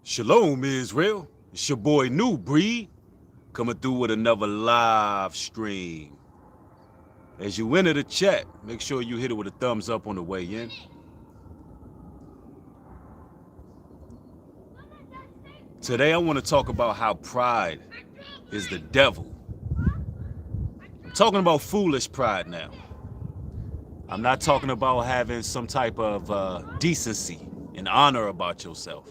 Shalom, Israel. It's your boy New Breed coming through with another live stream. As you enter the chat, make sure you hit it with a thumbs up on the way in. Today I want to talk about how pride is the devil. I'm talking about foolish pride now. I'm not talking about having some type of decency and honor about yourself.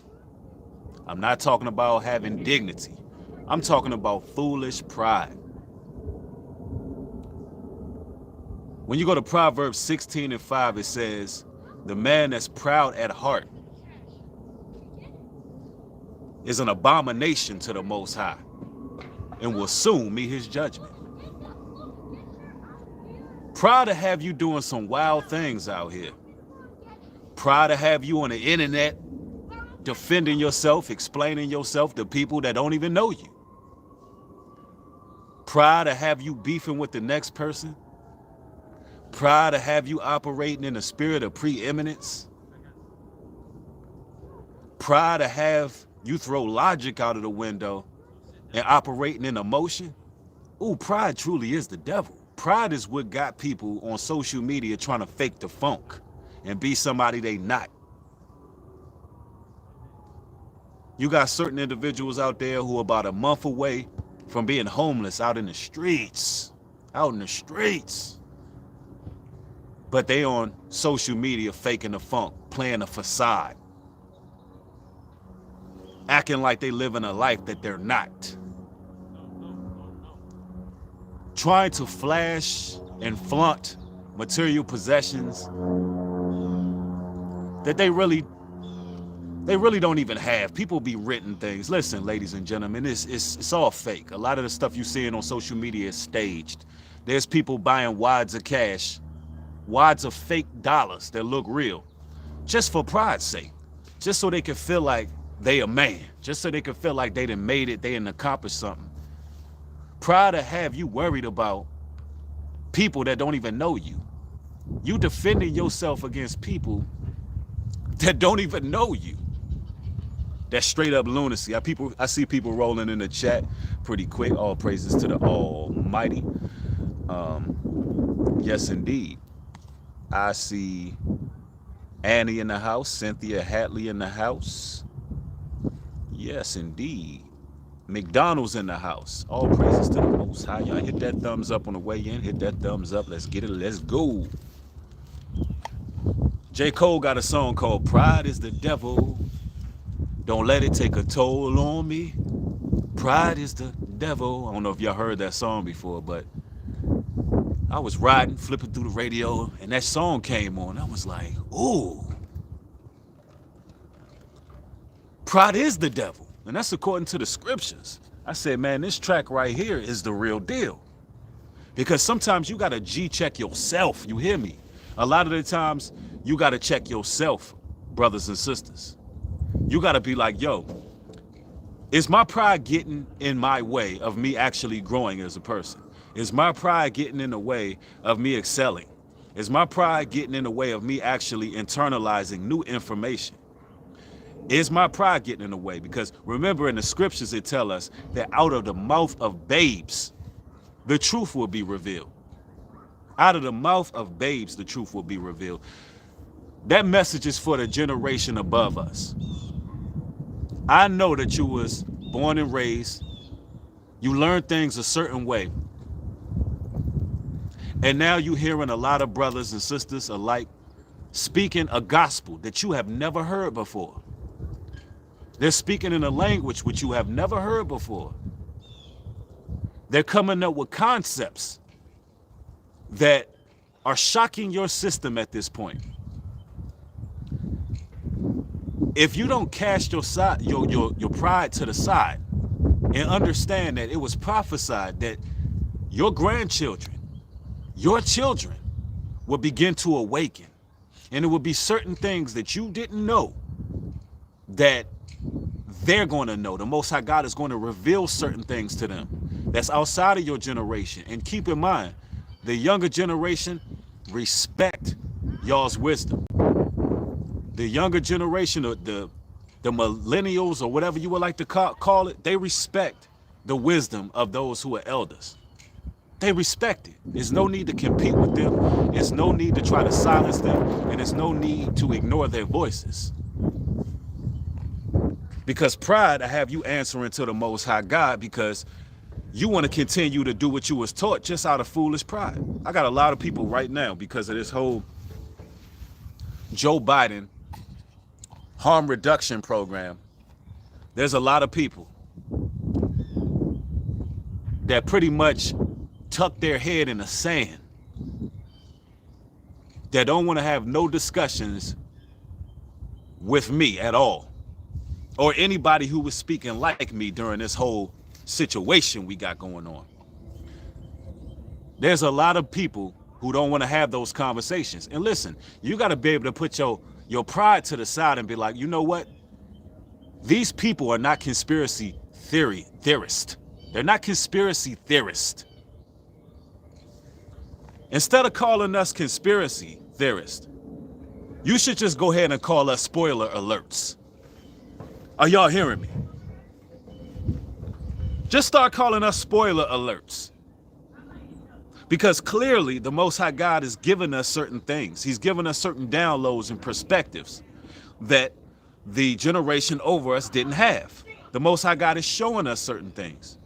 I'm not talking about having dignity. I'm talking about foolish pride. When you go to Proverbs 16:5, it says, the man that's proud at heart is an abomination to the Most High and will soon meet his judgment. Proud to have you doing some wild things out here. Proud to have you on the internet defending yourself, explaining yourself to people that don't even know you. Proud to have you beefing with the next person. Proud to have you operating in the spirit of preeminence. Proud to have you throw logic out of the window and operating in emotion. Ooh, pride truly is the devil. Pride is what got people on social media trying to fake the funk and be somebody they not. You got certain individuals out there who are about a month away from being homeless out in the streets. But they on social media faking the funk, playing a facade, acting like they living a life that they're not. Trying to flash and flaunt material possessions that they really don't even have. People be written things. Listen, ladies and gentlemen, it's all fake. A lot of the stuff you seeing on social media is staged. There's people buying wads of cash, wads of fake dollars that look real, just for pride's sake, just so they can feel like they a man, just so they can feel like they done made it, they done accomplished something. Pride to have you worried about people that don't even know you. You defending yourself against people that don't even know you. That's straight up lunacy. I see people rolling in the chat pretty quick. All praises to the Almighty. Yes, indeed. I see Annie in the house, Cynthia Hatley in the house. Yes, indeed. McDonald's in the house. All praises to the Most High. Y'all hit that thumbs up on the way in. Hit that thumbs up. Let's get it. Let's go. J. Cole got a song called Pride is the Devil. Don't let it take a toll on me. Pride is the devil. I don't know if y'all heard that song before, but I was riding, flipping through the radio, and that song came on. I was like, ooh. Pride is the devil. And that's according to the scriptures. I said, man, this track right here is the real deal. Because sometimes you got to G-check yourself. You hear me? A lot of the times you got to check yourself, brothers and sisters. You got to be like, yo, is my pride getting in my way of me actually growing as a person? Is my pride getting in the way of me excelling? Is my pride getting in the way of me actually internalizing new information? Is my pride getting in the way? Because remember, in the scriptures it tell us that out of the mouth of babes, the truth will be revealed. Out of the mouth of babes, the truth will be revealed. That message is for the generation above us. I know that you was born and raised, you learned things a certain way, and now you hearing a lot of brothers and sisters alike speaking a gospel that you have never heard before. They're speaking in a language which you have never heard before. They're coming up with concepts that are shocking your system at this point. If you don't cast your pride to the side and understand that it was prophesied that your grandchildren, your children will begin to awaken, and it will be certain things that you didn't know that they're going to know. The Most High God is going to reveal certain things to them that's outside of your generation. And keep in mind, the younger generation respect y'all's wisdom. The younger generation, the the millennials or whatever you would like to call it, they respect the wisdom of those who are elders. They respect it. There's no need to compete with them. There's no need to try to silence them. And there's no need to ignore their voices. Because pride, I have you answering to the Most High God because you want to continue to do what you was taught just out of foolish pride. I got a lot of people right now because of this whole Joe Biden harm reduction program. There's a lot of people that pretty much tuck their head in the sand, that don't want to have no discussions with me at all, or anybody who was speaking like me during this whole situation we got going on. There's a lot of people who don't want to have those conversations. And listen, you got to be able to put your pride to the side and be like, you know what? These people are not conspiracy theorists. They're not conspiracy theorists. Instead of calling us conspiracy theorists, you should just go ahead and call us spoiler alerts. Are y'all hearing me? Just start calling us spoiler alerts. Because clearly the Most High God has given us certain things. He's given us certain downloads and perspectives that the generation over us didn't have. The Most High God is showing us certain things.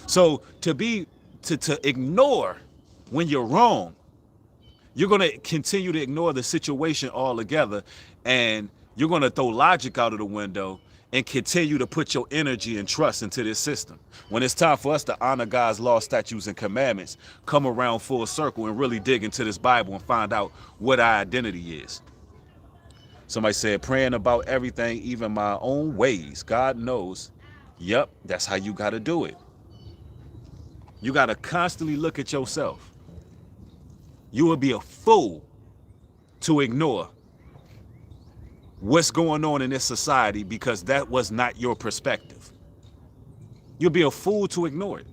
So to ignore when you're wrong, you're going to continue to ignore the situation altogether, and you're going to throw logic out of the window and continue to put your energy and trust into this system. When it's time for us to honor God's law, statutes, and commandments, come around full circle and really dig into this Bible and find out what our identity is. Somebody said, praying about everything, even my own ways. God knows. Yep, that's how you got to do it. You got to constantly look at yourself. You would be a fool to ignore what's going on in this society because that was not your perspective. You'll be a fool to ignore it.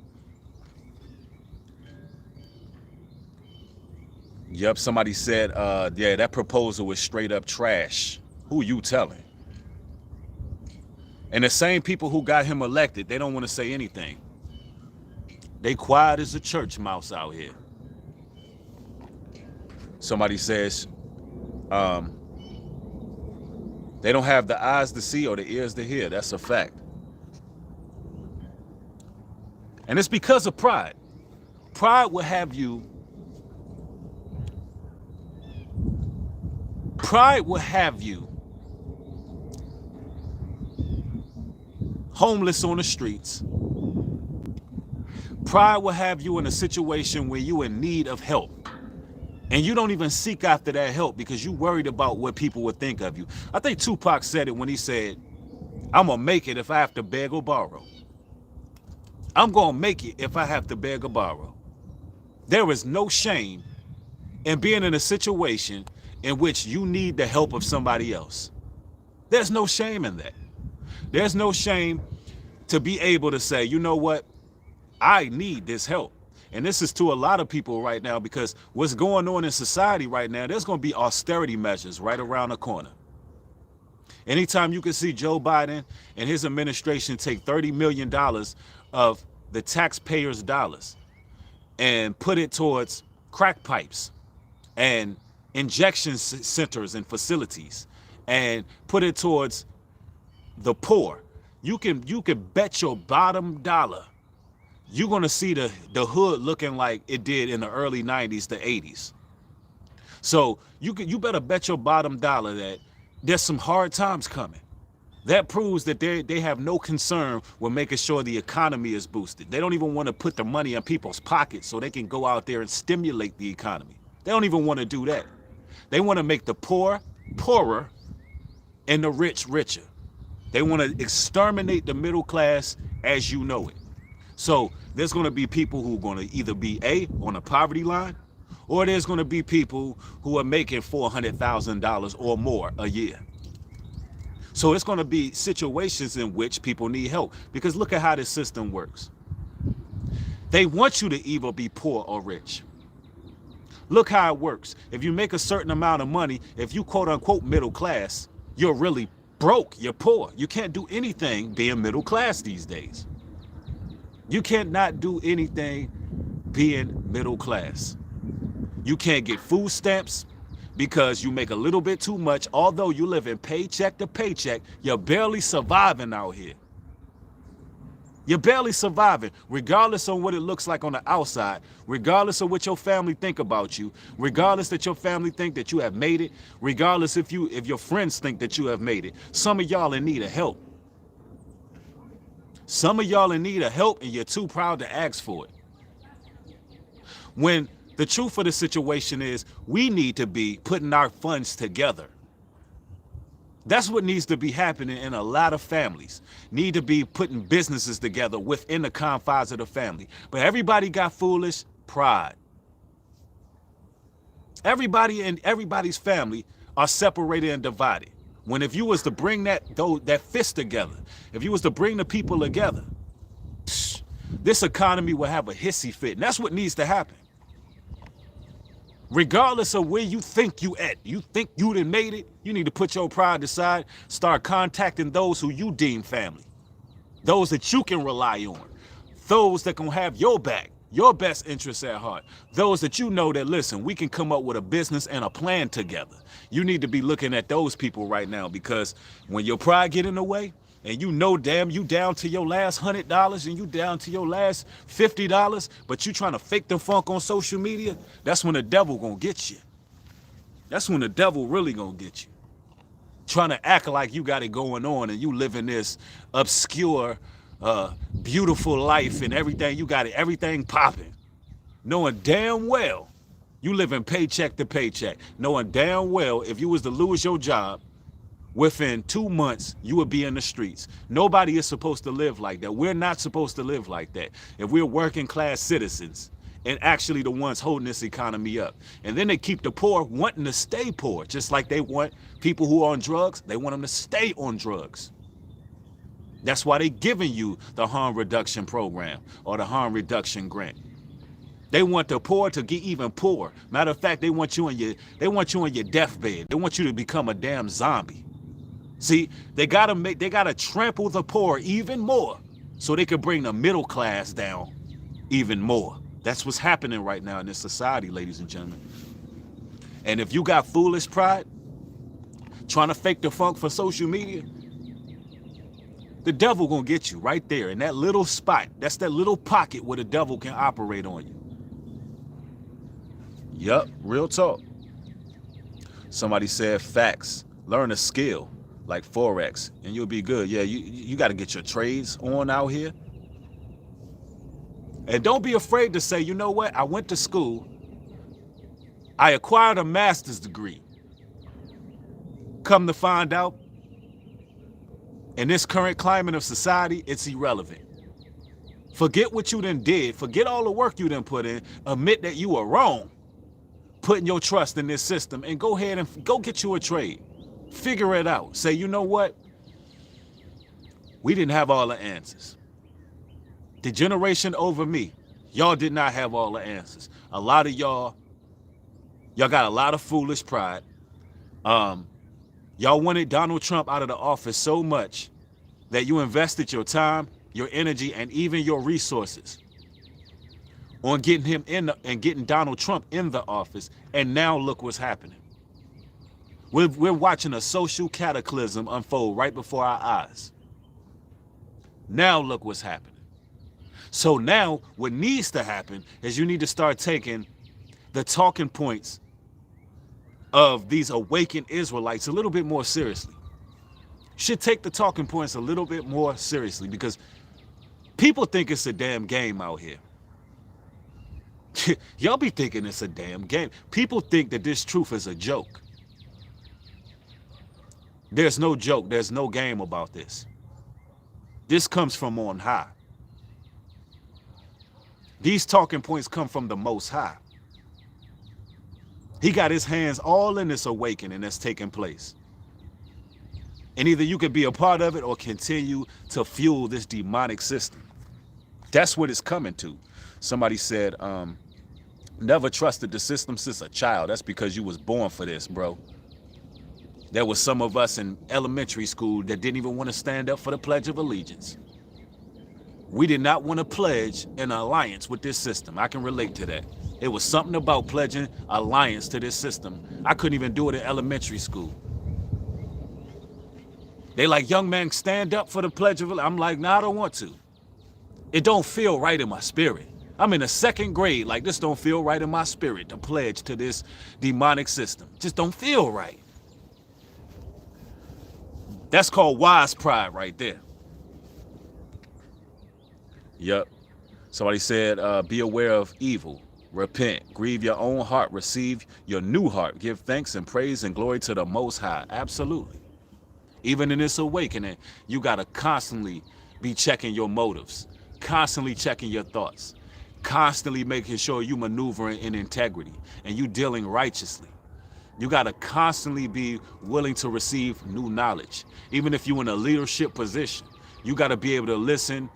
Yep, somebody said, yeah, that proposal was straight up trash. Who you telling? And the same people who got him elected, they don't want to say anything. They quiet as a church mouse out here. Somebody says, they don't have the eyes to see or the ears to hear. That's a fact. And it's because of pride. Pride will have you homeless on the streets. Pride will have you in a situation where you're in need of help. And you don't even seek after that help because you're worried about what people would think of you. I think Tupac said it when he said, I'm going to make it if I have to beg or borrow. I'm going to make it if I have to beg or borrow. There is no shame in being in a situation in which you need the help of somebody else. There's no shame in that. There's no shame to be able to say, you know what? I need this help. And this is to a lot of people right now because what's going on in society right now, there's going to be austerity measures right around the corner. Anytime you can see Joe Biden and his administration take $30 million of the taxpayers' dollars and put it towards crack pipes and injection centers and facilities and put it towards the poor, you can bet your bottom dollar you're going to see the hood looking like it did in the early 90s to 80s. So you better bet your bottom dollar that there's some hard times coming. That proves that they have no concern with making sure the economy is boosted. They don't even want to put the money in people's pockets so they can go out there and stimulate the economy. They don't even want to do that. They want to make the poor poorer and the rich richer. They want to exterminate the middle class as you know it. So there's going to be people who are going to either be on a poverty line, or there's going to be people who are making $400,000 or more a year. So it's going to be situations in which people need help, because look at how this system works. They want you to either be poor or rich. Look how it works. If you make a certain amount of money, if you quote unquote middle class, you're really broke, you're poor. You can't do anything being middle class these days. You can't not do anything being middle class. You can't get food stamps because you make a little bit too much. Although you live in paycheck to paycheck, you're barely surviving out here. You're barely surviving, regardless of what it looks like on the outside, regardless of what your family think about you, regardless that your family think that you have made it, regardless if your friends think that you have made it. Some of y'all in need of help. Some of y'all in need of help and you're too proud to ask for it. When the truth of the situation is we need to be putting our funds together. That's what needs to be happening in a lot of families. Need to be putting businesses together within the confines of the family. But everybody got foolish pride. Everybody in everybody's family are separated and divided. When if you was to bring that fist together, if you was to bring the people together, this economy will have a hissy fit. And that's what needs to happen. Regardless of where you think you at, you think you done made it, you need to put your pride aside, start contacting those who you deem family, those that you can rely on, those that can have your back, your best interests at heart, those that you know that, listen, we can come up with a business and a plan together. You need to be looking at those people right now, because when your pride get in the way, and you know, damn, you down to your last $100 and you down to your last $50, but you trying to fake the funk on social media, that's when the devil gonna get you. That's when the devil really gonna get you. Trying to act like you got it going on and you living this obscure, beautiful life and everything, you got it, everything popping. Knowing damn well you living paycheck to paycheck. Knowing damn well if you was to lose your job, within 2 months, you would be in the streets. Nobody is supposed to live like that. We're not supposed to live like that. If we're working class citizens and actually the ones holding this economy up. And then they keep the poor wanting to stay poor, just like they want people who are on drugs, they want them to stay on drugs. That's why they giving you the harm reduction program or the harm reduction grant. They want the poor to get even poorer. Matter of fact, they want you on your deathbed. They want you to become a damn zombie. See, they gotta trample the poor even more so they could bring the middle class down even more. That's what's happening right now in this society, ladies and gentlemen. And if you got foolish pride, trying to fake the funk for social media, the devil gonna get you right there in that little spot. That's that little pocket where the devil can operate on you. Yup, real talk. Somebody said facts. Learn a skill like Forex and you'll be good. Yeah, you got to get your trades on out here. And don't be afraid to say, you know what? I went to school. I acquired a master's degree. Come to find out, in this current climate of society, it's irrelevant. Forget what you done did. Forget all the work you done put in. Admit that you were wrong. Putting your trust in this system and go ahead and go get you a trade. Figure it out. Say, you know what? We didn't have all the answers. The generation over me, y'all did not have all the answers. A lot of y'all got a lot of foolish pride. Y'all wanted Donald Trump out of the office so much that you invested your time, your energy, and even your resources on getting him in and getting Donald Trump in the office. And now look what's happening. We're watching a social cataclysm unfold right before our eyes. Now look what's happening. So now what needs to happen is you need to start taking the talking points of these awakened Israelites a little bit more seriously. You should take the talking points a little bit more seriously, because people think it's a damn game out here. Y'all be thinking it's a damn game. People think that this truth is a joke. There's no joke. There's no game about this. This comes from on high. These talking points come from the Most High. He got his hands all in this awakening that's taking place. And either you could be a part of it or continue to fuel this demonic system. That's what it's coming to. Somebody said, never trusted the system since a child. That's because you was born for this, bro. There was some of us in elementary school that didn't even want to stand up for the Pledge of Allegiance. We did not want to pledge an alliance with this system. I can relate to that. It was something about pledging alliance to this system. I couldn't even do it in elementary school. They like, young man, stand up for the Pledge of Allegiance. I'm like, nah, I don't want to. It don't feel right in my spirit. I'm in the 2nd grade, like this don't feel right in my spirit to pledge to this demonic system. Just don't feel right. That's called wise pride right there. Yep. Somebody said, be aware of evil, repent, grieve your own heart, receive your new heart, give thanks and praise and glory to the Most High. Absolutely. Even in this awakening, you got to constantly be checking your motives, constantly checking your thoughts, constantly making sure you maneuvering in integrity and you dealing righteously. You got to constantly be willing to receive new knowledge. Even if you're in a leadership position, you got to be able to listen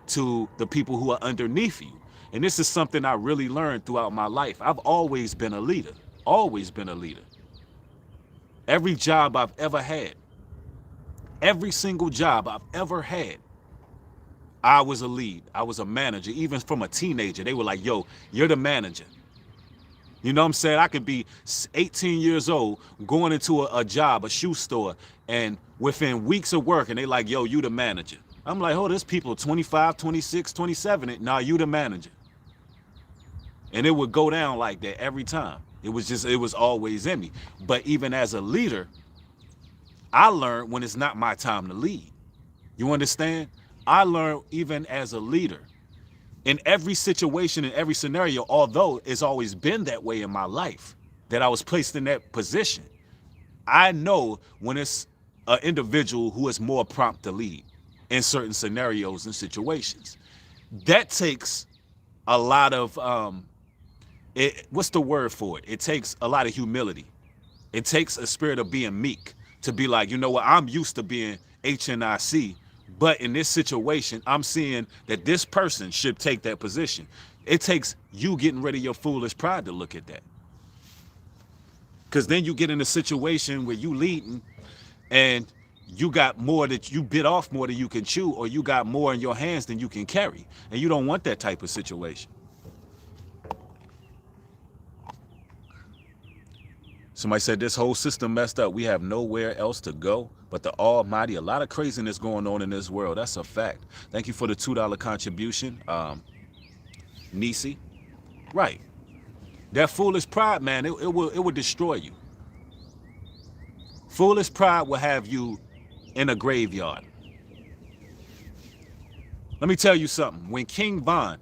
to the people who are underneath you. And this is something I really learned throughout my life. I've always been a leader, always been a leader. Every job I've ever had, every single job I've ever had, I was a lead. I was a manager. Even from a teenager, they were like, yo, you're the manager. You know what I'm saying? I could be 18 years old going into a job, a shoe store, and within weeks of work, and they like, yo, you the manager. I'm like, oh, there's people 25, 26, 27. Nah, you the manager. And it would go down like that every time. It was always in me. But even as a leader, I learned when it's not my time to lead. You understand? I learned even as a leader, in every situation, in every scenario, although it's always been that way in my life, that I was placed in that position, I know when it's an individual who is more prompt to lead in certain scenarios and situations. That takes a lot of, what's the word for it? It takes a lot of humility. It takes a spirit of being meek to be like, you know what, I'm used to being HNIC, but in this situation, I'm seeing that this person should take that position. It takes you getting rid of your foolish pride to look at that. Because then you get in a situation where you leading and you got more that you bit off more than you can chew, or you got more in your hands than you can carry. And you don't want that type of situation. Somebody said this whole system messed up. We have nowhere else to go but the Almighty. A lot of craziness going on in this world. That's a fact. Thank you for the $2 contribution, Nisi. Right. That foolish pride, man, it will destroy you. Foolish pride will have you in a graveyard. Let me tell you something. When King Von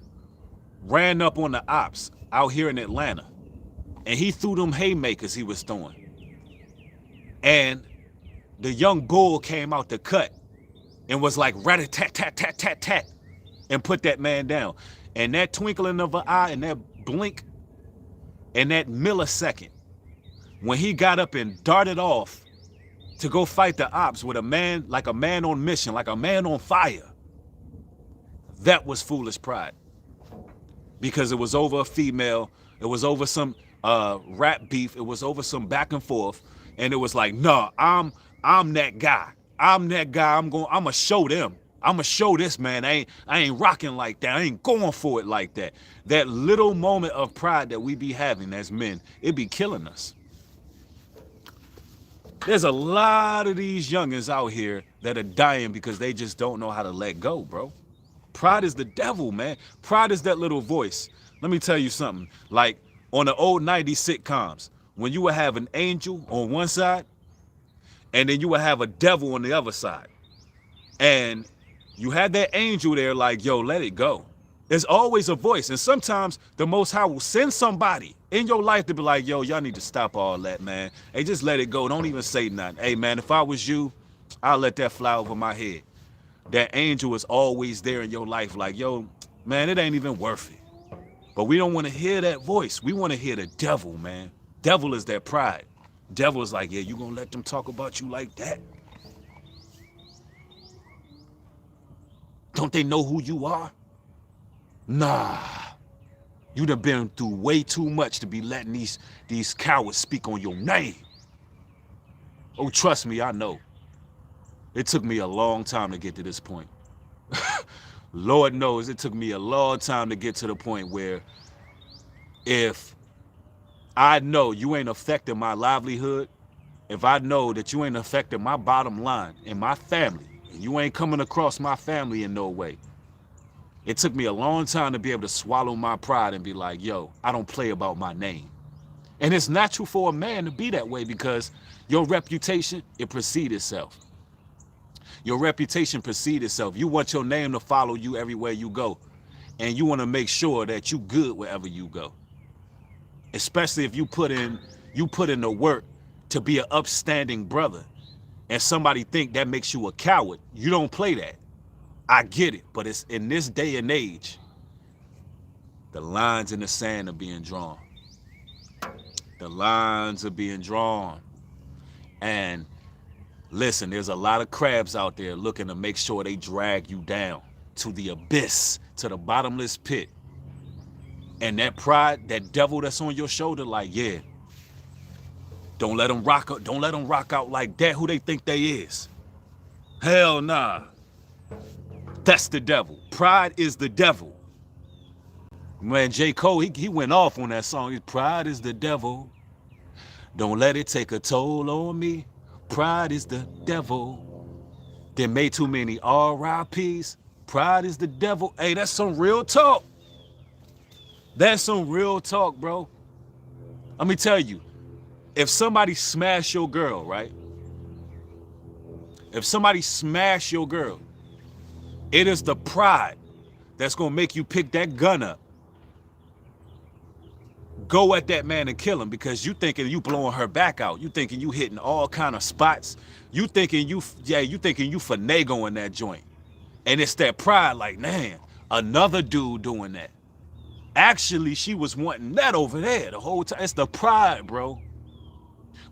ran up on the ops out here in Atlanta, and he threw them haymakers he was throwing, and the young bull came out the cut and was like rat-a-tat-tat-tat-tat-tat and put that man down. And that twinkling of an eye and that blink and that millisecond, when he got up and darted off to go fight the ops with a man, like a man on mission, like a man on fire, that was foolish pride. Because it was over a female, it was over some rap beef, it was over some back and forth, and it was like, nah, I'm that guy. I'm that guy. I'm gonna show them. I'm gonna show this man. I ain't rocking like that. I ain't going for it like that. That little moment of pride that we be having as men, it be killing us. There's a lot of these youngins out here that are dying because they just don't know how to let go, bro. Pride is the devil, man. Pride is that little voice. Let me tell you something. Like on the old 90s sitcoms, when you would have an angel on one side, and then you would have a devil on the other side. And you had that angel there like, yo, let it go. There's always a voice. And sometimes the Most High will send somebody in your life to be like, yo, y'all need to stop all that, man. Hey, just let it go. Don't even say nothing. Hey, man, if I was you, I'll let that fly over my head. That angel is always there in your life like, yo, man, it ain't even worth it. But we don't want to hear that voice. We want to hear the devil, man. Devil is that pride. Devil is like, yeah, you gonna let them talk about you like that? Don't they know who you are? Nah. You done been through way too much to be letting these cowards speak on your name. Oh, trust me, I know. It took me a long time to get to this point. Lord knows it took me a long time to get to the point where if I know you ain't affecting my livelihood, if I know that you ain't affecting my bottom line and my family, and you ain't coming across my family in no way, it took me a long time to be able to swallow my pride and be like, yo, I don't play about my name. And it's natural for a man to be that way because your reputation, it precedes itself. Your reputation precedes itself. You want your name to follow you everywhere you go. And you want to make sure that you good wherever you go. Especially if you put in the work to be an upstanding brother and somebody think that makes you a coward. You don't play that. I get it, but it's in this day and age, the lines in the sand are being drawn. The lines are being drawn. And listen, there's a lot of crabs out there looking to make sure they drag you down to the abyss, to the bottomless pit. And that pride, that devil that's on your shoulder, like, yeah, don't let them rock out, don't let them rock out like that, who they think they is. Hell nah. That's the devil. Pride is the devil. Man, J. Cole, he went off on that song. Pride is the devil. Don't let it take a toll on me. Pride is the devil. They made too many RIPs. Pride is the devil. Hey, that's some real talk. That's some real talk, bro. Let me tell you, if somebody smash your girl, right? If somebody smash your girl, it is the pride that's gonna make you pick that gun up, go at that man and kill him because you thinking you blowing her back out. You thinking you hitting all kind of spots. You thinking you finagle that joint. And it's that pride like, man, another dude doing that. Actually, she was wanting that over there the whole time. It's the pride, bro.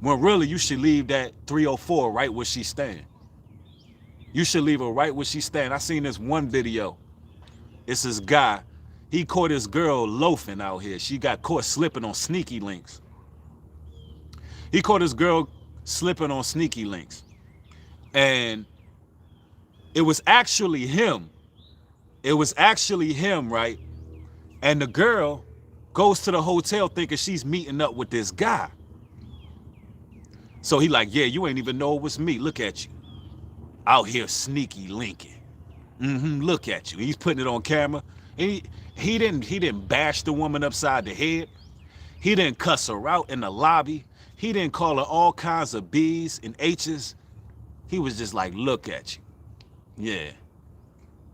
When really you should leave that 304 right where she stand. You should leave her right where she stand. I seen this one video. It's this guy. He caught his girl loafing out here. She got caught slipping on sneaky links. He caught his girl slipping on sneaky links. And it was actually him. It was actually him, right? And the girl goes to the hotel thinking she's meeting up with this guy. So he like, yeah, you ain't even know it was me. Look at you. Out here sneaky linking. Look at you. He's putting it on camera. And he didn't bash the woman upside the head. He didn't cuss her out in the lobby. He didn't call her all kinds of B's and H's. He was just like, look at you. Yeah.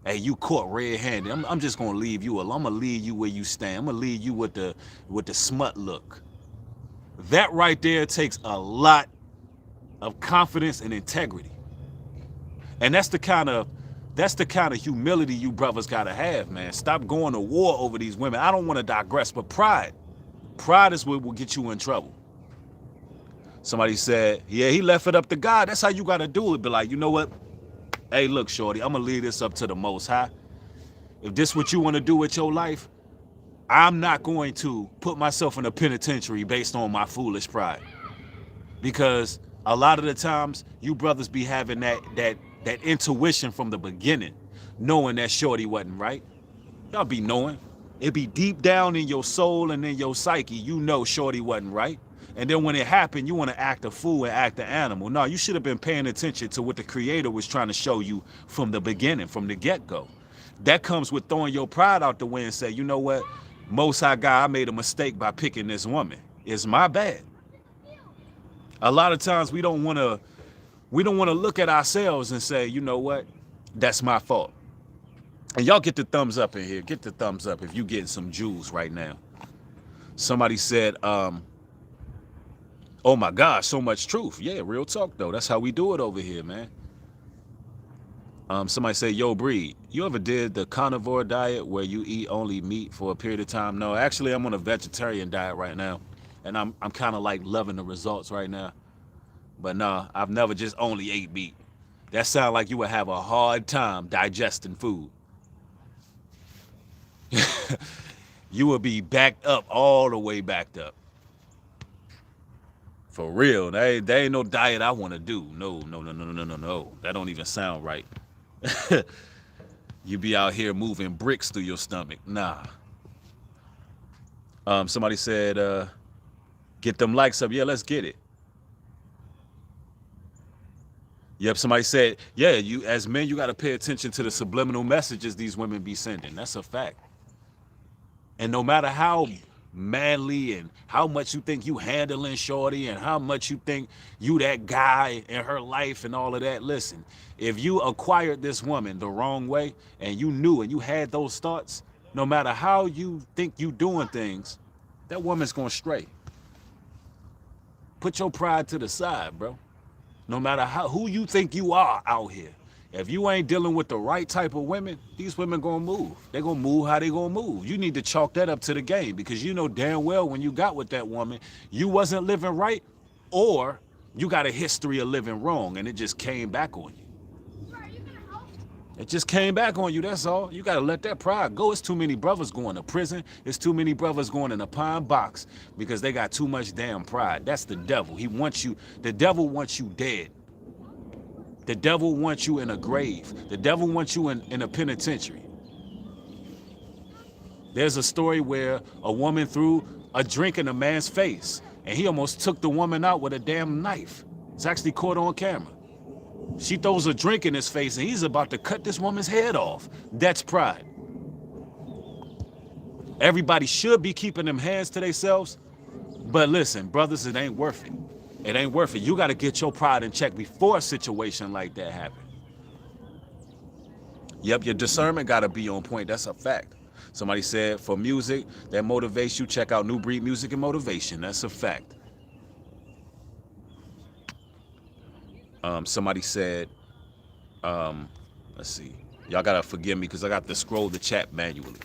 Hey, you caught red-handed. I'm just gonna leave you alone. I'm gonna leave you where you stand. I'm gonna leave you with the smut look. That right there takes a lot of confidence and integrity. And that's the kind of humility you brothers gotta have, man. Stop going to war over these women. I don't want to digress, but pride is what will get you in trouble. Somebody said, yeah, he left it up to God. That's how you gotta do it. But like, you know what? Hey, look, shorty, I'm gonna leave this up to the Most High. If this is what you want to do with your life, I'm not going to put myself in a penitentiary based on my foolish pride. Because a lot of the times, you brothers be having that intuition from the beginning, knowing that shorty wasn't right. Y'all be knowing. It be deep down in your soul and in your psyche, you know shorty wasn't right. And then when it happened, you want to act a fool and act an animal. No, you should have been paying attention to what the Creator was trying to show you from the beginning, from the get-go. That comes with throwing your pride out the way and say, you know what? Most High God, I made a mistake by picking this woman. It's my bad. A lot of times we don't want to look at ourselves and say, you know what? That's my fault. And y'all get the thumbs up in here. Get the thumbs up if you getting some jewels right now. Somebody said, oh my gosh, so much truth. Yeah, real talk though. That's how we do it over here, man. Somebody say, yo, Breed, you ever did the carnivore diet where you eat only meat for a period of time? No, actually, I'm on a vegetarian diet right now. And I'm kind of like loving the results right now. But nah, I've never just only ate meat. That sounds like you would have a hard time digesting food. You would be backed up, all the way backed up. For real. That ain't no diet I want to do. No, no, no, no, no, no, no. That don't even sound right. You be out here moving bricks through your stomach. Nah. Somebody said, get them likes up. Yeah, let's get it. Yep, somebody said, yeah, you as men, you got to pay attention to the subliminal messages these women be sending. That's a fact. And no matter how manly and how much you think you handling shorty and how much you think you that guy in her life and all of that, listen, if you acquired this woman the wrong way and you knew and you had those thoughts, no matter how you think you doing things, that woman's gonna stray. Put your pride to the side, bro. No matter who you think you are out here, if you ain't dealing with the right type of women, these women gonna move. They gonna move how they gonna move. You need to chalk that up to the game, because you know damn well when you got with that woman, you wasn't living right, or you got a history of living wrong and it just came back on you. It just came back on you, that's all. You gotta let that pride go. It's too many brothers going to prison. It's too many brothers going in a pine box because they got too much damn pride. That's the devil. He wants you, the devil wants you dead. The devil wants you in a grave. The devil wants you in a penitentiary. There's a story where a woman threw a drink in a man's face and he almost took the woman out with a damn knife. It's actually caught on camera. She throws a drink in his face and he's about to cut this woman's head off. That's pride. Everybody should be keeping them hands to themselves. But listen, brothers, it ain't worth it. It ain't worth it. You got to get your pride in check before a situation like that happens. Yep, your discernment got to be on point. That's a fact. Somebody said for music that motivates you, check out New Breed Music and Motivation. That's a fact. Somebody said, let's see. Y'all got to forgive me because I got to scroll the chat manually.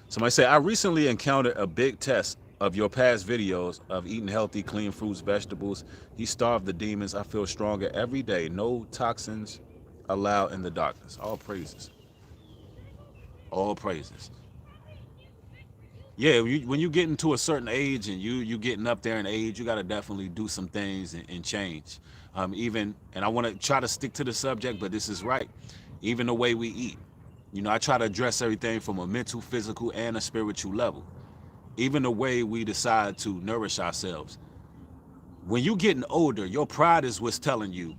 Somebody said, I recently encountered a big test of your past videos of eating healthy, clean fruits, vegetables. He starved the demons. I feel stronger every day. No toxins allowed in the darkness. All praises. All praises. Yeah, when you get into a certain age and you getting up there in age, you got to definitely do some things and change. And I want to try to stick to the subject, but this is right. Even the way we eat. You know, I try to address everything from a mental, physical, and a spiritual level. Even the way we decide to nourish ourselves. When you getting older, your pride is what's telling you,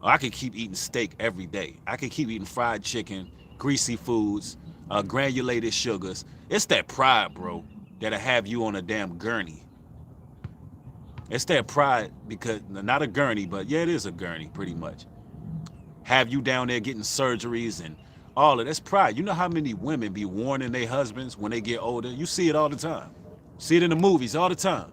oh, I can keep eating steak every day. I can keep eating fried chicken, greasy foods, granulated sugars. It's that pride, bro, that'll have you on a damn gurney. It's that pride, because, not a gurney, but yeah, it is a gurney, pretty much. Have you down there getting surgeries and all of that's pride. You know how many women be warning their husbands when they get older? You see it all the time. See it in the movies all the time.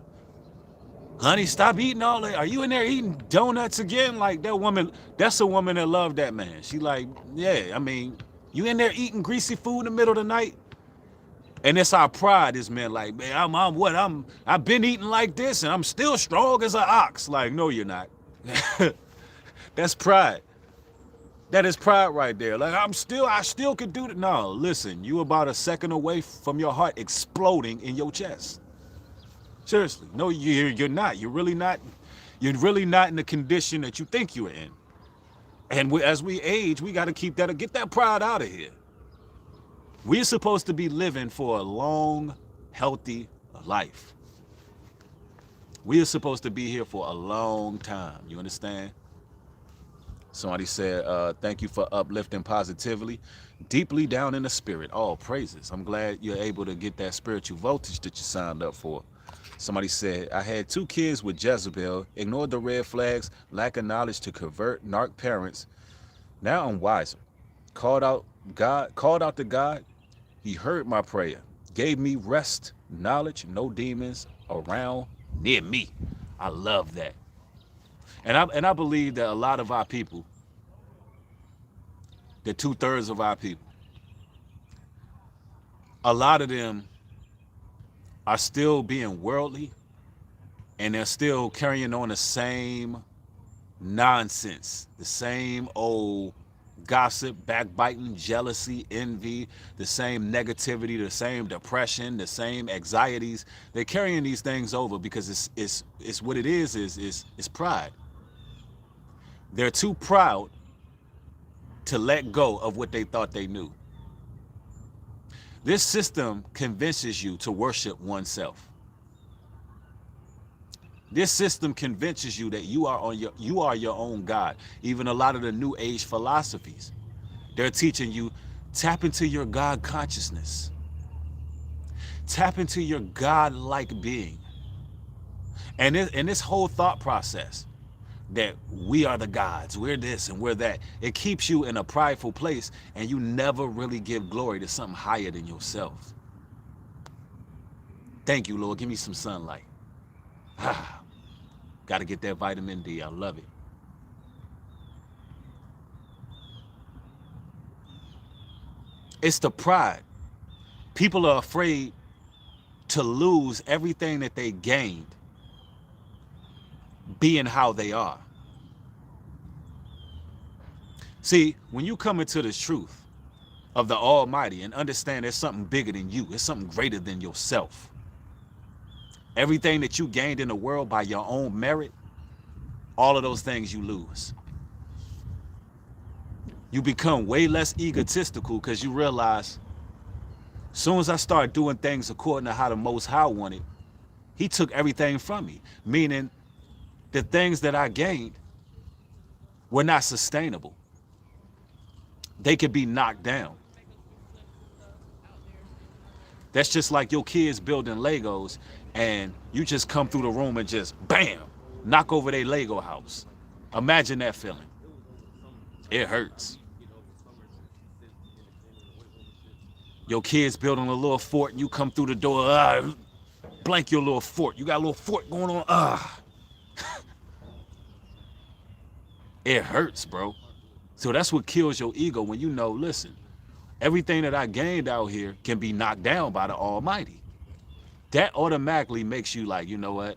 Honey, stop eating all that. Are you in there eating donuts again? Like that woman, that's a woman that loved that man. She like, yeah, I mean, you in there eating greasy food in the middle of the night? And it's our pride, is men like, man, I've been eating like this and I'm still strong as an ox. Like, no, you're not. That's pride. That is pride right there. Like, I still could do that. No, listen, you about a second away from your heart exploding in your chest. Seriously. No, you're not. You're really not. You're really not in the condition that you think you're in. And as we age, we got to get that pride out of here. We're supposed to be living for a long, healthy life. We are supposed to be here for a long time. You understand? Somebody said, thank you for uplifting positively, deeply down in the spirit. All praises. I'm glad you're able to get that spiritual voltage that you signed up for. Somebody said, I had 2 kids with Jezebel, ignored the red flags, lack of knowledge to convert narc parents. Now I'm wiser. Called out to God. He heard my prayer, gave me rest, knowledge, no demons around near me. I love that. And I believe that a lot of our people, the 2/3 of our people, a lot of them are still being worldly and they're still carrying on the same nonsense, the same old Gossip, backbiting, jealousy, envy, the same negativity, the same depression, the same anxieties. They're carrying these things over because it's what it is pride. They're too proud to let go of what they thought they knew. This system convinces you to worship oneself. This system convinces you that you are your own God. Even a lot of the new age philosophies, they're teaching you tap into your God consciousness. Tap into your God-like being. And this whole thought process that we are the gods, we're this and we're that, it keeps you in a prideful place, and you never really give glory to something higher than yourself. Thank you, Lord. Give me some sunlight. Got to get that vitamin D. I love it. It's the pride. People are afraid to lose everything that they gained being how they are. See, when you come into the truth of the Almighty and understand there's something bigger than you, it's something greater than yourself. Everything that you gained in the world by your own merit, all of those things you lose. You become way less egotistical because you realize as soon as I start doing things according to how the Most High wanted, He took everything from me. Meaning the things that I gained were not sustainable. They could be knocked down. That's just like your kids building Legos and you just come through the room and just bam, knock over their Lego house. Imagine that feeling. It hurts. Your kids building a little fort and you come through the door, blank your little fort. You got a little fort going on, It hurts, bro. So that's what kills your ego when you know, listen, everything that I gained out here can be knocked down by the Almighty. That automatically makes you like, you know what?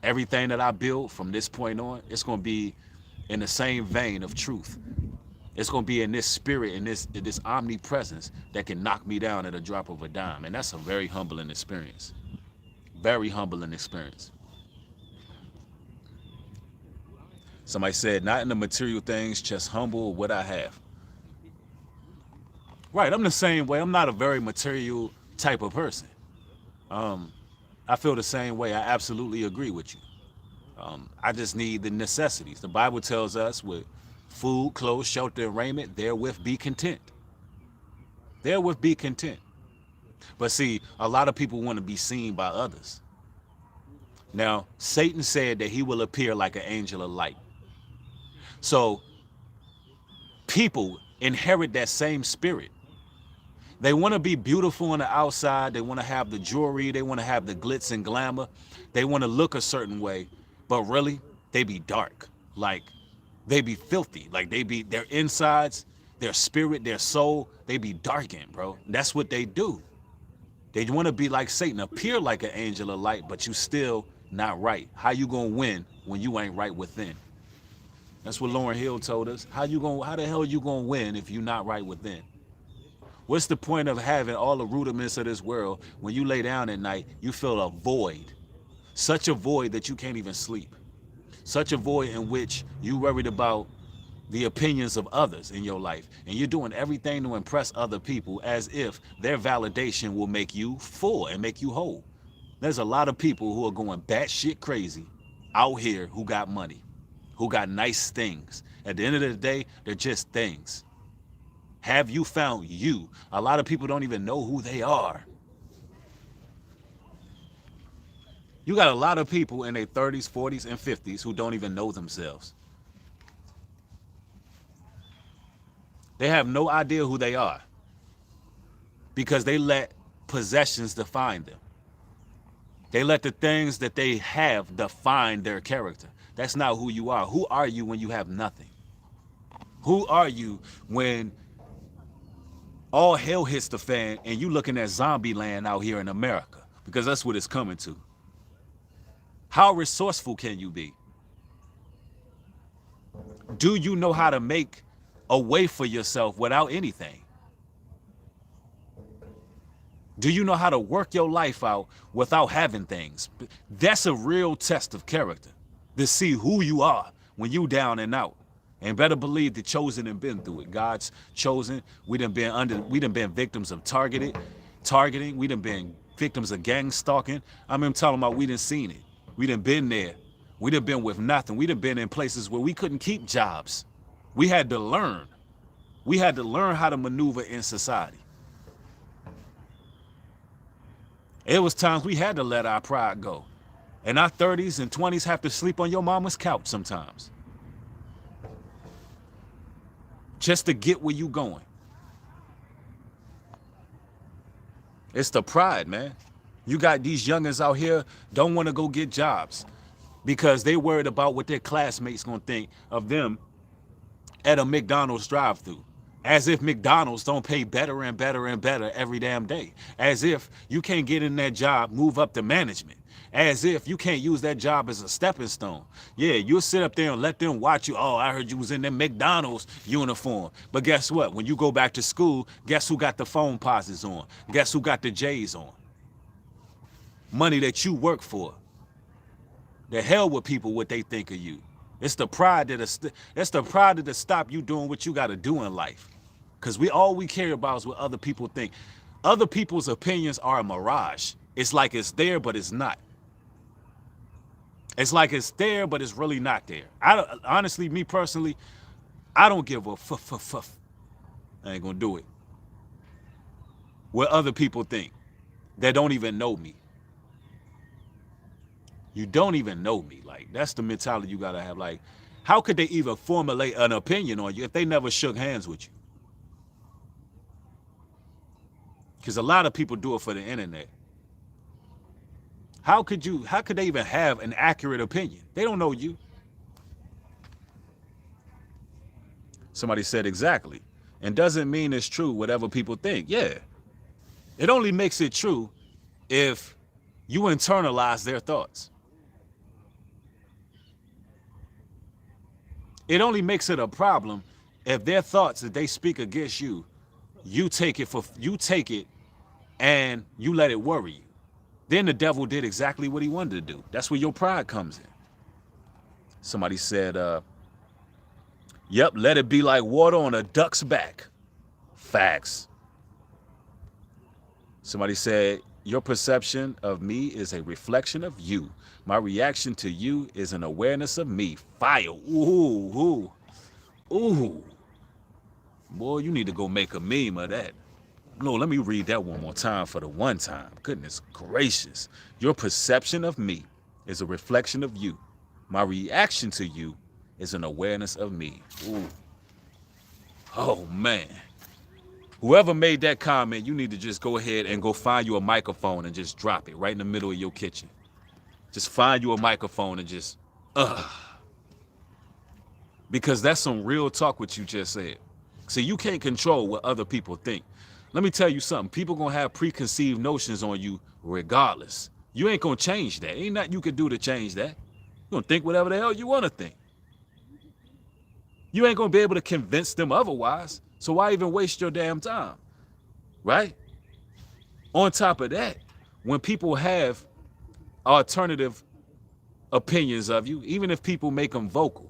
Everything that I build from this point on, it's going to be in the same vein of truth. It's going to be in this spirit, in this omnipresence that can knock me down at a drop of a dime. And that's a very humbling experience. Very humbling experience. Somebody said, not in the material things, just humble what I have. Right, I'm the same way. I'm not a very material type of person. I feel the same way. I absolutely agree with you. I just need the necessities. The Bible tells us with food, clothes, shelter, and raiment, therewith be content. Therewith be content. But see, a lot of people want to be seen by others. Now, Satan said that he will appear like an angel of light. So people inherit that same spirit. They want to be beautiful on the outside. They want to have the jewelry. They want to have the glitz and glamour. They want to look a certain way, but really they be dark. Like they be filthy. Like their insides, their spirit, their soul, they be darkened, bro. That's what they do. They want to be like Satan, appear like an angel of light, but you still not right. How you gonna win when you ain't right within? That's what Lauryn Hill told us. How the hell you gonna win if you not right within? What's the point of having all the rudiments of this world when you lay down at night, you feel a void, such a void that you can't even sleep, such a void in which you worried about the opinions of others in your life, and you're doing everything to impress other people as if their validation will make you full and make you whole. There's a lot of people who are going batshit crazy out here who got money, who got nice things. At the end of the day, they're just things. Have you found you? A lot of people don't even know who they are. You got a lot of people in their 30s, 40s, and 50s who don't even know themselves. They have no idea who they are because they let possessions define them. They let the things that they have define their character. That's not who you are. Who are you when you have nothing? Who are you when all hell hits the fan and you looking at zombie land out here in America? Because that's what it's coming to. How resourceful can you be? Do you know how to make a way for yourself without anything? Do you know how to work your life out without having things? That's a real test of character, to see who you are when you down and out. And better believe the chosen and been through it. God's chosen. We done been victims of targeting. We done been victims of gang stalking. I'm talking about we done seen it. We done been there. We done been with nothing. We done been in places where we couldn't keep jobs. We had to learn. We had to learn how to maneuver in society. It was times we had to let our pride go. In our 30s and 20s, have to sleep on your mama's couch sometimes, just to get where you going. It's the pride, man. You got these youngins out here don't want to go get jobs because they worried about what their classmates gonna think of them at a McDonald's drive-thru. As if McDonald's don't pay better and better and better every damn day. As if you can't get in that job, move up to management. As if you can't use that job as a stepping stone. Yeah, you'll sit up there and let them watch you. Oh, I heard you was in that McDonald's uniform. But guess what? When you go back to school, guess who got the phone posits on? Guess who got the J's on? Money that you work for. The hell with people what they think of you. It's the pride that'll stop you doing what you got to do in life. Because all we care about is what other people think. Other people's opinions are a mirage. It's like it's there, but it's not. It's like it's there, but it's really not there. Honestly, me personally, I don't give a fuck. I ain't gonna do it. What other people think that don't even know me. You don't even know me. Like, that's the mentality you gotta have. Like, how could they even formulate an opinion on you if they never shook hands with you? Because a lot of people do it for the internet. How could they even have an accurate opinion? They don't know you. Somebody said exactly. And doesn't mean it's true whatever people think. Yeah. It only makes it true if you internalize their thoughts. It only makes it a problem if their thoughts that they speak against you, you take it and you let it worry you. Then the devil did exactly what he wanted to do. That's where your pride comes in. Somebody said, yep, let it be like water on a duck's back. Facts. Somebody said, your perception of me is a reflection of you. My reaction to you is an awareness of me. Fire. Ooh, ooh, ooh. Boy, you need to go make a meme of that. No, let me read that one more time for the one time. Goodness gracious. Your perception of me is a reflection of you. My reaction to you is an awareness of me. Ooh. Oh, man. Whoever made that comment, you need to just go ahead and go find you a microphone and just drop it right in the middle of your kitchen. Just find you a microphone and just, because that's some real talk what you just said. See, you can't control what other people think. Let me tell you something. People gonna have preconceived notions on you regardless. You ain't gonna change that. Ain't nothing you can do to change that. You gonna think whatever the hell you wanna think. You ain't gonna be able to convince them otherwise. So why even waste your damn time? Right? On top of that, when people have alternative opinions of you, even if people make them vocal,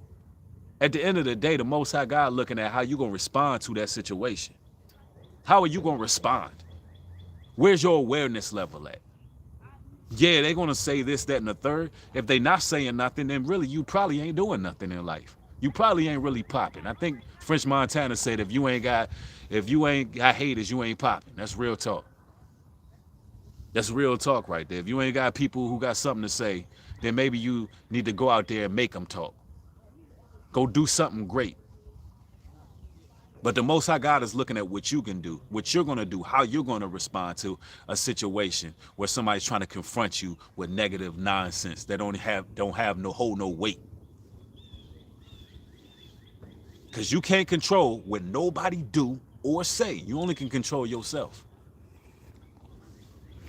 at the end of the day, the Most High God looking at how you gonna respond to that situation. How are you gonna respond? Where's your awareness level at? Yeah, they're gonna say this, that, and the third. If they not saying nothing, then really you probably ain't doing nothing in life. You probably ain't really popping. I think French Montana said if you ain't got haters, you ain't popping. That's real talk. That's real talk right there. If you ain't got people who got something to say, then maybe you need to go out there and make them talk. Go do something great. But the Most High God is looking at what you can do, what you're going to do, how you're going to respond to a situation where somebody's trying to confront you with negative nonsense that don't have no weight. Because you can't control what nobody do or say. You only can control yourself.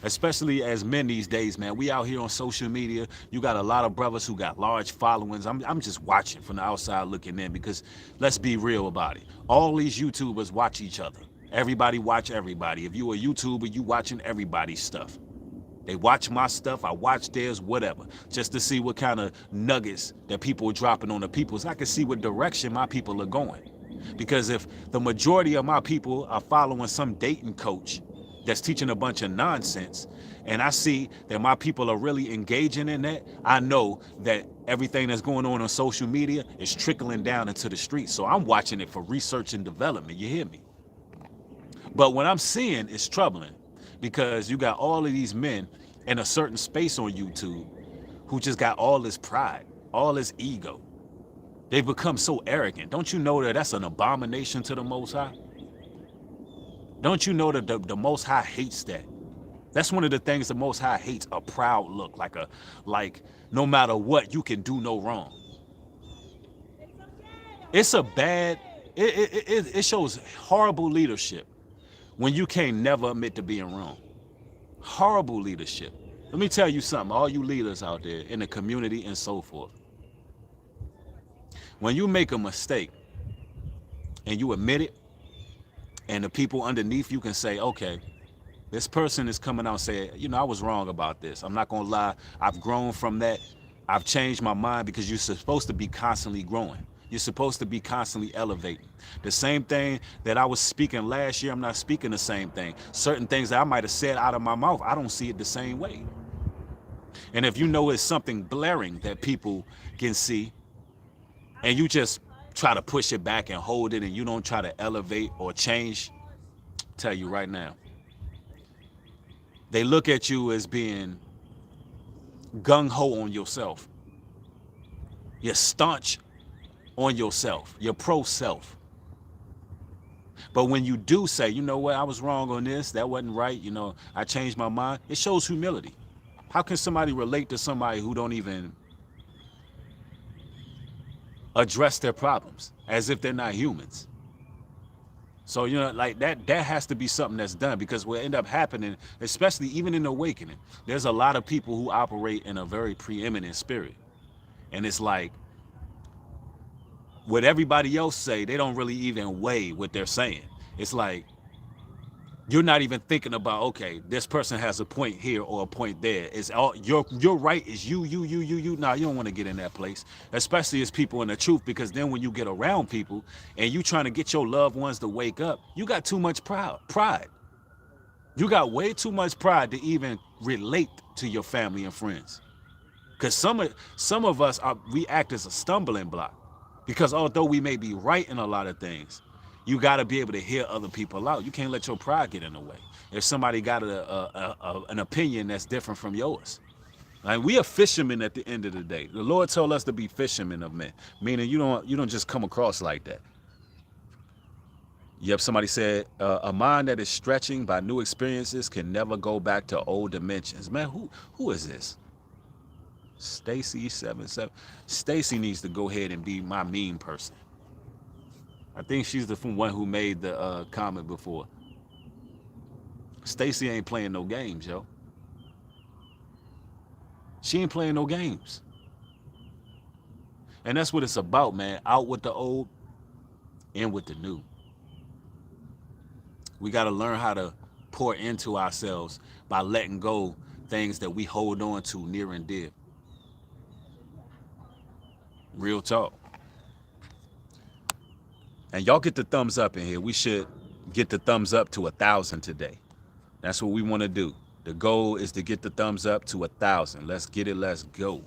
especially as men these days, man. We out here on social media. You got a lot of brothers who got large followings. I'm just watching from the outside looking in because let's be real about it. All these YouTubers watch each other. Everybody watch everybody. If you a YouTuber, you watching everybody's stuff. They watch my stuff, I watch theirs, whatever, just to see what kind of nuggets that people are dropping on the people, so I can see what direction my people are going. Because if the majority of my people are following some dating coach that's teaching a bunch of nonsense, and I see that my people are really engaging in that, I know that everything that's going on social media is trickling down into the streets. So I'm watching it for research and development, you hear me? But what I'm seeing is troubling, because you got all of these men in a certain space on YouTube who just got all this pride, all this ego. They've become so arrogant. Don't you know that that's an abomination to the Most High? Don't you know that the Most High hates that? That's one of the things the Most High hates, a proud look, like no matter what, you can do no wrong. It's a bad, it shows horrible leadership when you can't never admit to being wrong. Horrible leadership. Let me tell you something, all you leaders out there in the community and so forth. When you make a mistake and you admit it, and the people underneath you can say, okay, this person is coming out and saying, you know, I was wrong about this. I'm not gonna lie, I've grown from that. I've changed my mind, because you're supposed to be constantly growing. You're supposed to be constantly elevating. The same thing that I was speaking last year, I'm not speaking the same thing. Certain things that I might have said out of my mouth, I don't see it the same way. And if you know it's something blaring that people can see, and you just try to push it back and hold it, and you don't try to elevate or change, I'll tell you right now, they look at you as being gung-ho on yourself. You're staunch on yourself. You're pro-self. But when you do say, you know what, I was wrong on this, that wasn't right, you know, I changed my mind, it shows humility. How can somebody relate to somebody who don't even address their problems as if they're not humans? So, you know, like that has to be something that's done, because what end up happening, especially even in the awakening, there's a lot of people who operate in a very preeminent spirit. And it's like, what everybody else say, they don't really even weigh what they're saying. It's like, you're not even thinking about, okay, this person has a point here or a point there. It's all your right is you. Nah, you don't want to get in that place, especially as people in the truth, because then when you get around people and you trying to get your loved ones to wake up, you got too much pride. You got way too much pride to even relate to your family and friends. Because some of us we act as a stumbling block, because although we may be right in a lot of things, you got to be able to hear other people out. You can't let your pride get in the way. If somebody got an opinion that's different from yours. Like, we are fishermen at the end of the day. The Lord told us to be fishermen of men, meaning you don't just come across like that. Yep, somebody said, a mind that is stretching by new experiences can never go back to old dimensions. Man, who is this? Stacy77. Stacy needs to go ahead and be my meme person. I think she's the one who made the comment before. Stacy ain't playing no games, yo. She ain't playing no games. And that's what it's about, man. Out with the old, in with the new. We got to learn how to pour into ourselves by letting go things that we hold on to near and dear. Real talk. And y'all get the thumbs up in here. We should get the thumbs up to 1,000 today. That's what we want to do. The goal is to get the thumbs up to 1,000. Let's get it. Let's go.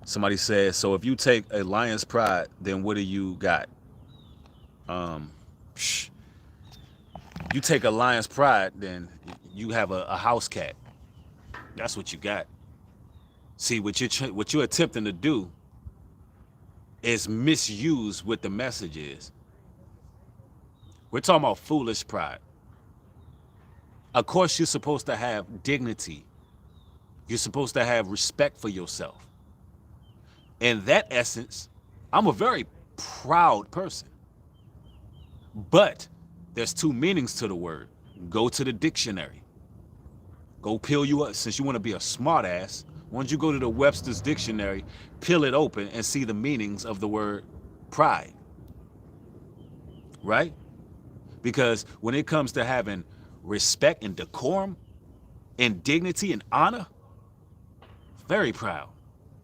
Somebody says, so if you take a lion's pride, then what do you got? You take a lion's pride, then you have a house cat. That's what you got. See, what you're attempting to do is misuse what the message is. We're talking about foolish pride. Of course, you're supposed to have dignity. You're supposed to have respect for yourself. In that essence, I'm a very proud person. But there's two meanings to the word. Go to the dictionary. Go peel you up. Since you want to be a smart ass, why don't you go to the Webster's dictionary, peel it open, and see the meanings of the word pride, right? Because when it comes to having respect and decorum and dignity and honor, very proud.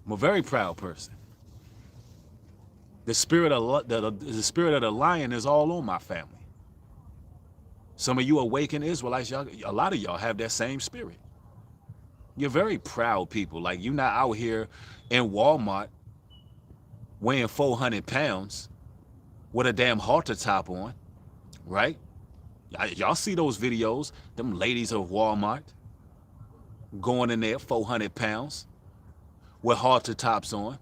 I'm a very proud person. The spirit of the lion is all on my family. Some of you awakened Israelites, a lot of y'all have that same spirit. You're very proud people. Like, you're not out here in Walmart weighing 400 pounds with a damn halter top on, right? Y'all see those videos, them ladies of Walmart going in there 400 pounds with halter tops on,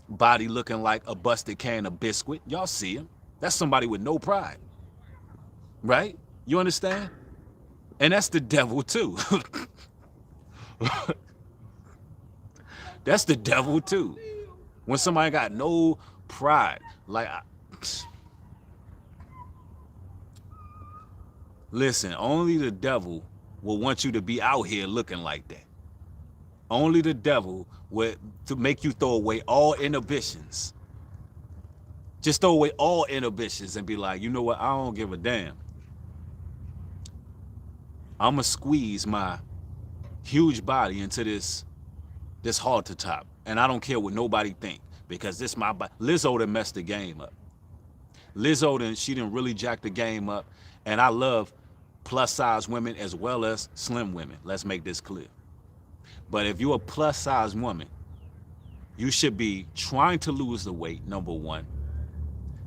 body looking like a busted can of biscuit. Y'all see them. That's somebody with no pride, right? You understand? And that's the devil too. That's the devil too. When somebody got no pride, like, listen, only the devil will want you to be out here looking like that. Only the devil would to make you throw away all inhibitions. Just throw away all inhibitions and be like, you know what? I don't give a damn. I'm gonna squeeze my huge body into this halter top, and I don't care what nobody think, because this my body. Lizzo done messed the game up. Lizzo she done really jacked the game up, and I love plus size women as well as slim women. Let's make this clear. But if you're a plus size woman, you should be trying to lose the weight, number one.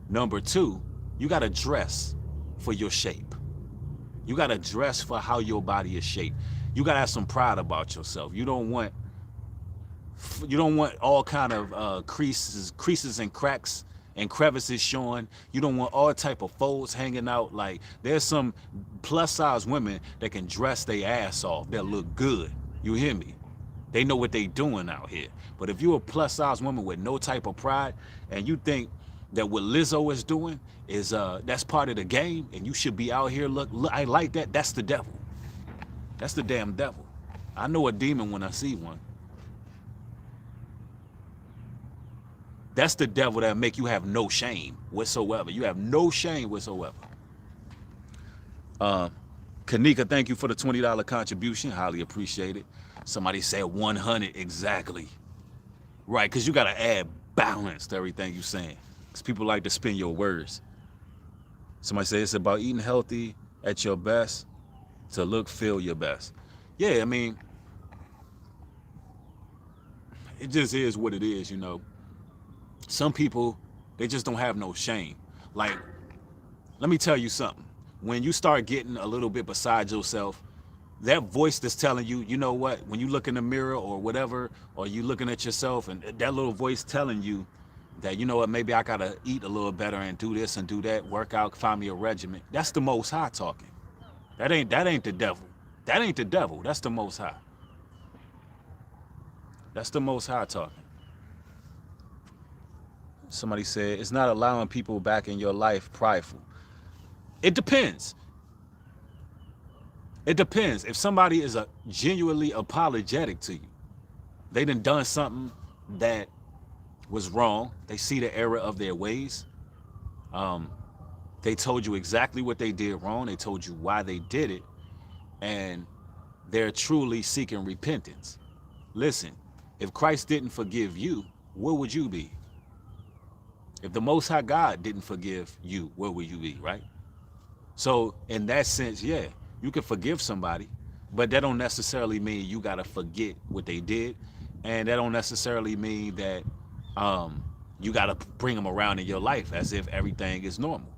Number two, you gotta dress for your shape. You gotta dress for how your body is shaped. You gotta have some pride about yourself. You don't want all kind of creases and cracks and crevices showing. You don't want all type of folds hanging out. Like, there's some plus size women that can dress their ass off, that look good. You hear me? They know what they doing out here. But if you're a plus size woman with no type of pride, and you think that what Lizzo is doing is that's part of the game, and you should be out here look I like that, that's the devil. That's the damn devil. I know a demon when I see one. That's the devil that make you have no shame whatsoever. You have no shame whatsoever. Kanika, thank you for the $20 contribution. Highly appreciate it. Somebody said 100 exactly. Right, because you got to add balance to everything you're saying. Because people like to spin your words. Somebody said it's about eating healthy at your best to look, feel your best. Yeah, I mean, it just is what it is, you know. Some people, they just don't have no shame. Like, let me tell you something. When you start getting a little bit beside yourself, that voice that's telling you, you know what, when you look in the mirror or whatever, or you looking at yourself, and that little voice telling you that, you know what, maybe I gotta eat a little better and do this and do that, work out, find me a regimen. That's the Most High talking. That ain't the devil. That ain't the devil. That's the Most High. That's the Most High talking. Somebody said, it's not allowing people back in your life prideful. It depends. It depends. If somebody is genuinely apologetic to you, they done something that was wrong, they see the error of their ways, they told you exactly what they did wrong, they told you why they did it, and they're truly seeking repentance. Listen, if Christ didn't forgive you, where would you be? If the Most High God didn't forgive you, where would you be, right? So in that sense, yeah, you can forgive somebody, but that don't necessarily mean you gotta forget what they did, and that don't necessarily mean that you gotta bring them around in your life as if everything is normal.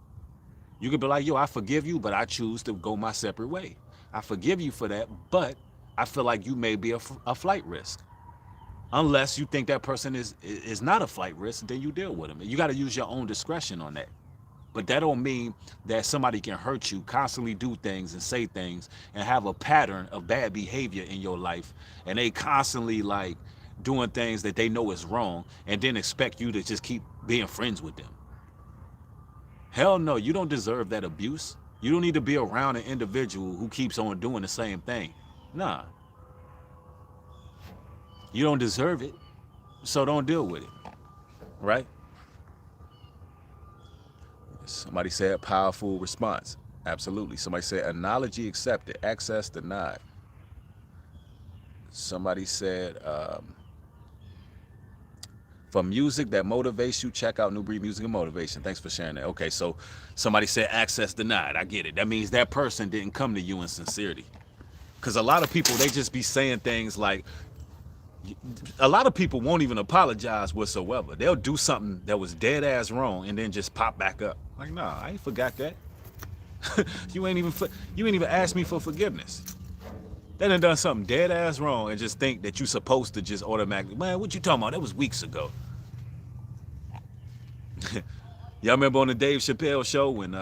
You could be like, yo, I forgive you, but I choose to go my separate way. I forgive you for that, but I feel like you may be a flight risk. Unless you think that person is not a flight risk, then you deal with them. You got to use your own discretion on that. But that don't mean that somebody can hurt you, constantly do things and say things and have a pattern of bad behavior in your life, and they constantly like doing things that they know is wrong, and then expect you to just keep being friends with them. Hell no, you don't deserve that abuse. You don't need to be around an individual who keeps on doing the same thing. Nah, you don't deserve it, so don't deal with it, right? Somebody said powerful response. Absolutely. Somebody said analogy accepted, access denied. Somebody said for music that motivates you, check out New Breed Music and Motivation. Thanks for sharing that. Okay, so somebody said access denied. I get it. That means that person didn't come to you in sincerity. Because a lot of people, they just be saying things like, a lot of people won't even apologize whatsoever. They'll do something that was dead ass wrong and then just pop back up. Like, nah, I ain't forgot that. you ain't even asked me for forgiveness. They done something dead ass wrong and just think that you supposed to just automatically, man, what you talking about? That was weeks ago. Y'all remember on the Dave Chappelle show when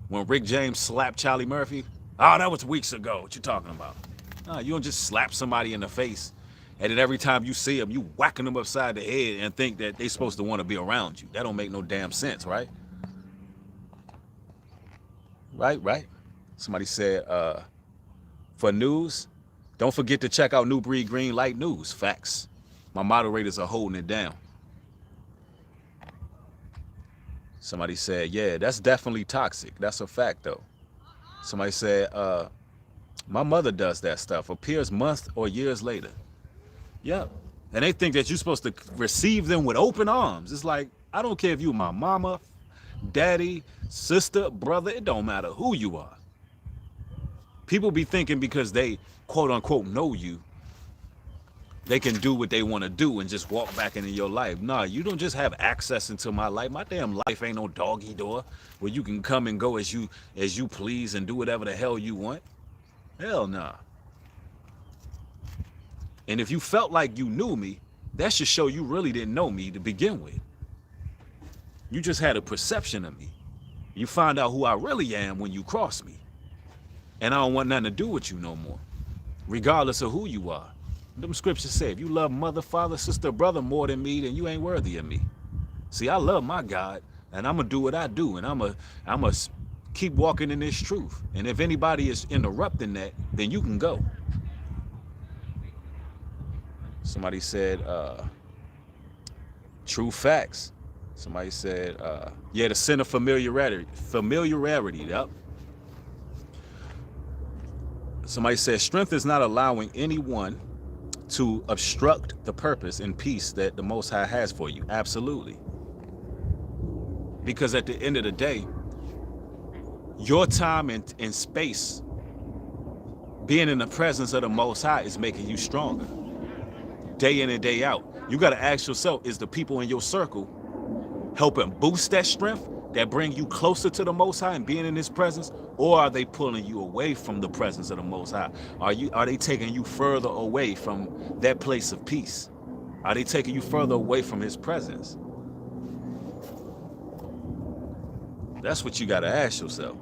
when Rick James slapped Charlie Murphy? Oh, that was weeks ago. What you talking about? No, you don't just slap somebody in the face and then every time you see them, you whacking them upside the head and think that they supposed to want to be around you. That don't make no damn sense, right? Right. Somebody said, for news, don't forget to check out New Breed Green Light News. Facts. My moderators are holding it down. Somebody said, yeah, that's definitely toxic. That's a fact, though. Somebody said, my mother does that stuff. Appears months or years later. Yep. And they think that you're supposed to receive them with open arms. It's like, I don't care if you my mama, daddy, sister, brother. It don't matter who you are. People be thinking because they, quote unquote, know you, they can do what they want to do and just walk back into your life. Nah, you don't just have access into my life. My damn life ain't no doggy door where you can come and go as you please and do whatever the hell you want. Hell nah. And if you felt like you knew me, that should show you really didn't know me to begin with. You just had a perception of me. You find out who I really am when you cross me. And I don't want nothing to do with you no more, regardless of who you are. Them scriptures say, if you love mother, father, sister, brother more than me, then you ain't worthy of me. See, I love my God, and I'm going to do what I do, and I'm going to keep walking in this truth. And if anybody is interrupting that, then you can go. Somebody said, true facts. Somebody said, yeah, the sin of familiarity. Yep. Somebody said, strength is not allowing anyone to obstruct the purpose and peace that the Most High has for you. Absolutely. Because at the end of the day, your time and space being in the presence of the Most High is making you stronger. Day in and day out. You got to ask yourself, is the people in your circle helping boost that strength that bring you closer to the Most High and being in His presence? Or are they pulling you away from the presence of the Most High? Are they taking you further away from that place of peace? Are they taking you further away from His presence? That's what you got to ask yourself.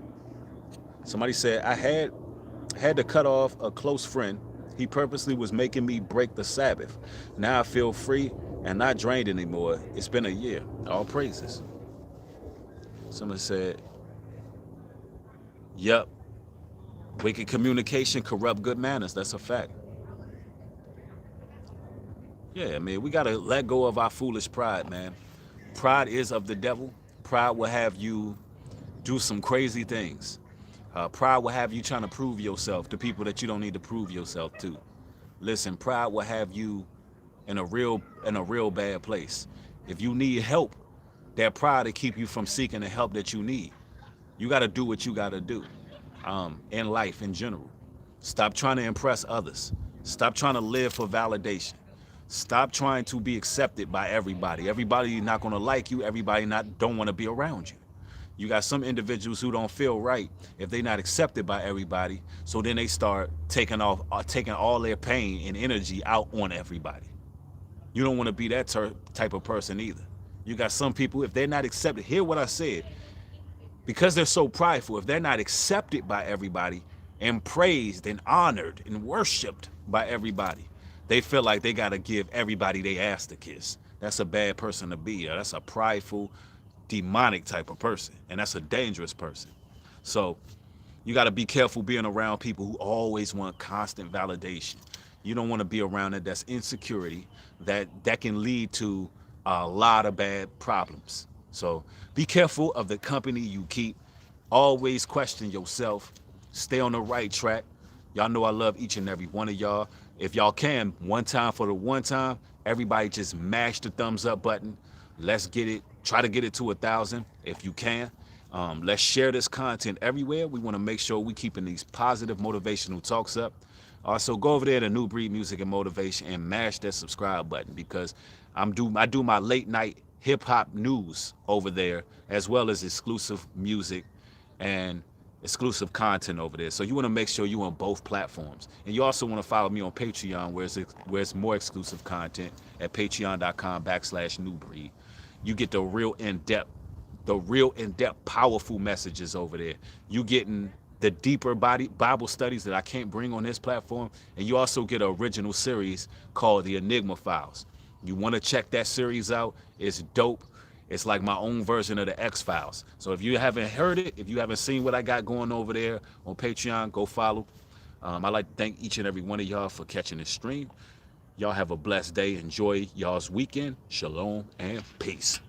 Somebody said, I had to cut off a close friend. He purposely was making me break the Sabbath. Now I feel free and not drained anymore. It's been a year. All praises. Somebody said, yep. Wicked communication corrupt good manners. That's a fact. Yeah, man, we got to let go of our foolish pride, man. Pride is of the devil. Pride will have you do some crazy things. Pride will have you trying to prove yourself to people that you don't need to prove yourself to. Listen, pride will have you in a real bad place. If you need help, that pride will keep you from seeking the help that you need. You got to do what you got to do in life in general. Stop trying to impress others. Stop trying to live for validation. Stop trying to be accepted by everybody. Everybody not going to like you. Everybody don't want to be around you. You got some individuals who don't feel right if they're not accepted by everybody. So then they start taking all their pain and energy out on everybody. You don't want to be that type of person either. You got some people, if they're not accepted, hear what I said, because they're so prideful, if they're not accepted by everybody and praised and honored and worshiped by everybody, they feel like they got to give everybody their ass to kiss. That's a bad person to be. That's a prideful, demonic type of person, and that's a dangerous person. So you got to be careful being around people who always want constant validation. You don't want to be around it. That's insecurity. That can lead to a lot of bad problems. So be careful of the company you keep. Always question yourself. Stay on the right track. Y'all know I love each and every one of y'all. If y'all can, one time for the one time, everybody just mash the thumbs up button. Let's get it. Try to get it to 1,000 if you can. Let's share this content everywhere. We want to make sure we keeping these positive motivational talks up. Also, go over there to New Breed Music and Motivation and mash that subscribe button, because I do my late night hip hop news over there, as well as exclusive music and exclusive content over there. So you want to make sure you're on both platforms. And you also want to follow me on Patreon, where it's more exclusive content at patreon.com/newbreed. You get the real in-depth, powerful messages over there. You getting the deeper Bible studies that I can't bring on this platform. And you also get an original series called The Enigma Files. You want to check that series out. It's dope. It's like my own version of the X-Files. So if you haven't heard it, if you haven't seen what I got going over there on Patreon, go follow. I'd like to thank each and every one of y'all for catching this stream. Y'all have a blessed day. Enjoy y'all's weekend. Shalom and peace.